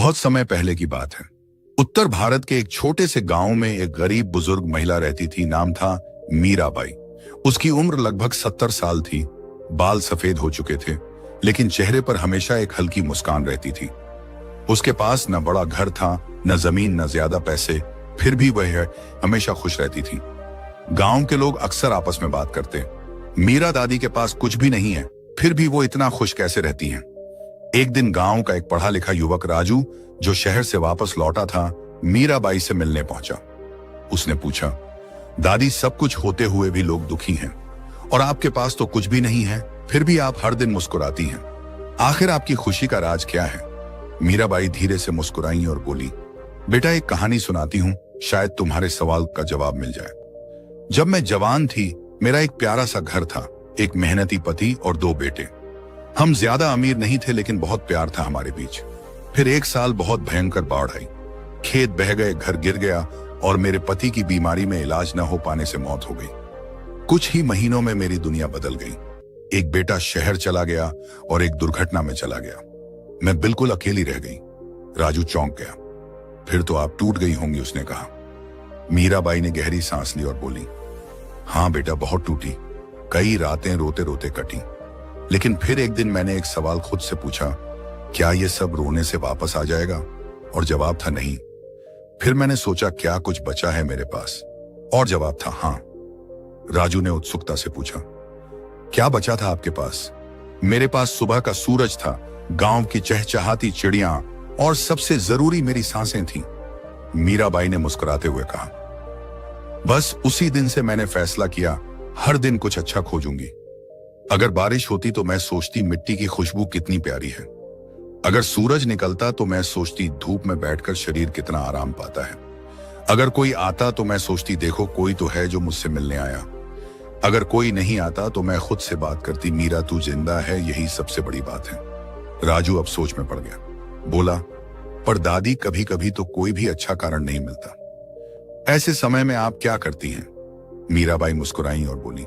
बहुत समय पहले की बात है। उत्तर भारत के एक छोटे से गांव में एक गरीब बुजुर्ग महिला रहती थी। नाम था मीराबाई। उसकी उम्र लगभग 70 साल थी। बाल सफेद हो चुके थे, लेकिन चेहरे पर हमेशा एक हल्की मुस्कान रहती थी। उसके पास न बड़ा घर था, न जमीन, न ज्यादा पैसे, फिर भी वह हमेशा खुश रहती थी। गांव के लोग अक्सर आपस में बात करते, मीरा दादी के पास कुछ भी नहीं है, फिर भी वो इतना खुश कैसे रहती हैं। एक दिन गांव का एक पढ़ा लिखा युवक राजू, जो शहर से वापस लौटा था, मीराबाई से मिलने पहुंचा। उसने पूछा, दादी, सब कुछ होते हुए भी लोग दुखी हैं और आपके पास तो कुछ भी नहीं है, फिर भी आप हर दिन मुस्कुराती हैं। आखिर आपकी खुशी का राज क्या है? मीराबाई धीरे से मुस्कुराई और बोली, बेटा, एक कहानी सुनाती हूं, शायद तुम्हारे सवाल का जवाब मिल जाए। जब मैं जवान थी, मेरा एक प्यारा सा घर था, एक मेहनती पति और 2 बेटे। हम ज्यादा अमीर नहीं थे, लेकिन बहुत प्यार था हमारे बीच। फिर एक साल बहुत भयंकर बाढ़ आई, खेत बह गए, घर गिर गया और मेरे पति की बीमारी में इलाज न हो पाने से मौत हो गई। कुछ ही महीनों में मेरी दुनिया बदल गई। एक बेटा शहर चला गया और एक दुर्घटना में चला गया। मैं बिल्कुल अकेली रह गई। राजू चौंक गया। फिर तो आप टूट गई होंगी, उसने कहा। मीराबाई ने गहरी सांस ली और बोली, हाँ बेटा, बहुत टूटी। कई रातें रोते रोते कटी। लेकिन फिर एक दिन मैंने एक सवाल खुद से पूछा, क्या ये सब रोने से वापस आ जाएगा? और जवाब था नहीं। फिर मैंने सोचा, क्या कुछ बचा है मेरे पास? और जवाब था हाँ। राजू ने उत्सुकता से पूछा, क्या बचा था आपके पास? मेरे पास सुबह का सूरज था, गांव की चहचहाती चिड़ियां और सबसे जरूरी मेरी सांसें थीं। मीराबाई ने मुस्कुराते हुए कहा, बस उसी दिन से मैंने फैसला किया, हर दिन कुछ अच्छा खोजूंगी। अगर बारिश होती तो मैं सोचती मिट्टी की खुशबू कितनी प्यारी है। अगर सूरज निकलता तो मैं सोचती धूप में बैठकर शरीर कितना आराम पाता है। अगर कोई आता तो मैं सोचती, देखो कोई तो है जो मुझसे मिलने आया। अगर कोई नहीं आता तो मैं खुद से बात करती, मीरा तू जिंदा है, यही सबसे बड़ी बात है। राजू अब सोच में पड़ गया। बोला, पर दादी, कभी कभी तो कोई भी अच्छा कारण नहीं मिलता। ऐसे समय में आप क्या करती हैं? मीराबाई मुस्कुराई और बोली,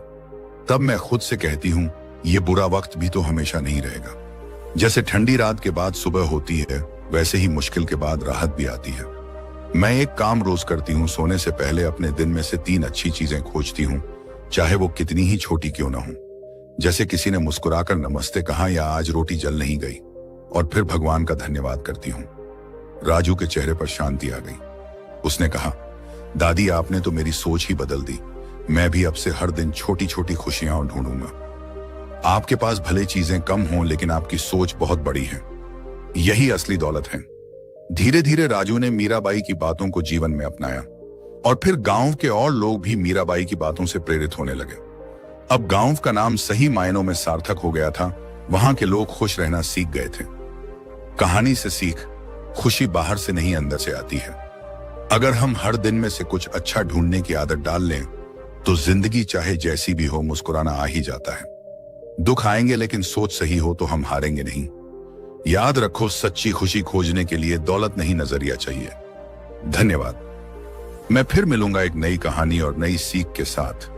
तब मैं खुद से कहती हूं, ये बुरा वक्त भी तो हमेशा नहीं रहेगा। जैसे ठंडी रात के बाद सुबह होती है, वैसे ही मुश्किल के बाद राहत भी आती है। मैं एक काम रोज करती हूँ, सोने से पहले अपने दिन में से 3 अच्छी चीजें खोजती हूँ, चाहे वो कितनी ही छोटी क्यों ना हो। जैसे किसी ने मुस्कुराकर नमस्ते कहा या आज रोटी जल नहीं गई, और फिर भगवान का धन्यवाद करती हूँ। राजू के चेहरे पर शांति आ गई। उसने कहा, दादी, आपने तो मेरी सोच ही बदल दी। मैं भी अब से हर दिन छोटी छोटी खुशियां ढूंढूंगा। आपके पास भले चीजें कम हों, लेकिन आपकी सोच बहुत बड़ी है। यही असली दौलत है। धीरे धीरे राजू ने मीराबाई की बातों को जीवन में अपनाया और फिर गांव के और लोग भी मीराबाई की बातों से प्रेरित होने लगे। अब गांव का नाम सही मायनों में सार्थक हो गया था। वहां के लोग खुश रहना सीख गए थे। कहानी से सीख, खुशी बाहर से नहीं अंदर से आती है। अगर हम हर दिन में से कुछ अच्छा ढूंढने की आदत डाल लें तो जिंदगी चाहे जैसी भी हो, मुस्कुराना आ ही जाता है। दुख आएंगे, लेकिन सोच सही हो तो हम हारेंगे नहीं। याद रखो, सच्ची खुशी खोजने के लिए दौलत नहीं, नजरिया चाहिए। धन्यवाद। मैं फिर मिलूंगा एक नई कहानी और नई सीख के साथ।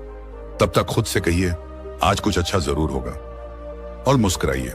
तब तक खुद से कहिए, आज कुछ अच्छा जरूर होगा, और मुस्कुराइए।